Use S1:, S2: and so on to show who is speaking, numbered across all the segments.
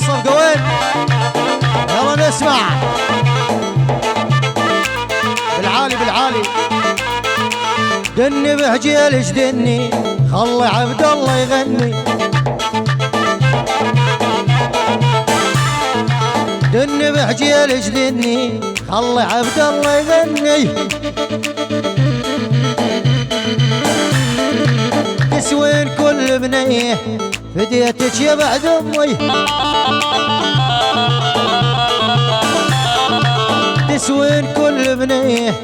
S1: الصفقة وين؟ يلا نسمع بالعالي بالعالي. دني بحجيلش دني خلي عبد الله يغني. دني بحجيلش دني خلي عبد الله يغني. تسوين كل بنيه فديتك يا بعد امي. تسوين كل بنيه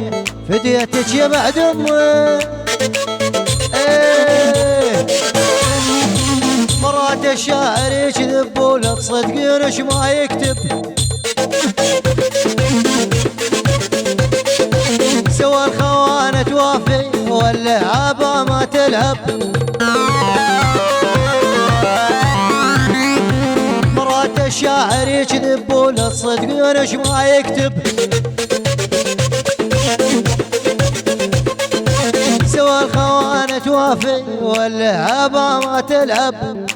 S1: فديتك يا بعد امي. مرات الشاعر يكذب ولا تصدقينش ما يكتب. سوى الخوانة توافي واللعابة ما تلعب. مرات الشاعر يكذب ولا تصدقينش ما يكتب. سوى الخوانة توافي واللعابة ما تلعب.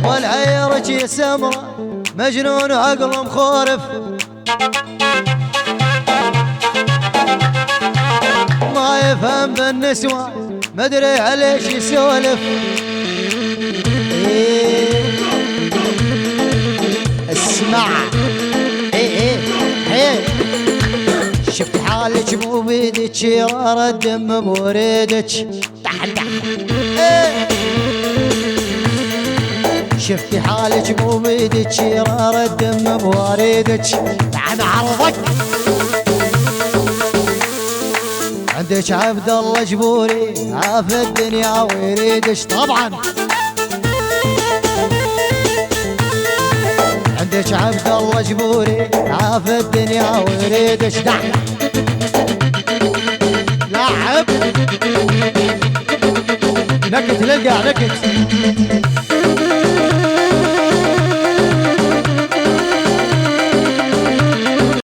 S1: والعيرك يا سمرة مجنون وعقله مخورف. ما يفهم بالنسوة مدري عليش يسولف. اسمع شفت حالك مو بيدك شرار الدم بوريدك. شفتي حالك مو بيدك شرار الدم بوريدك. تعال عرضك عندك عبد الله جبوري عاف الدنيا ويريدك. طبعا عندك عبد الله جبوري عاف الدنيا ويريدك. دعم لاعب نكت لقى نكت.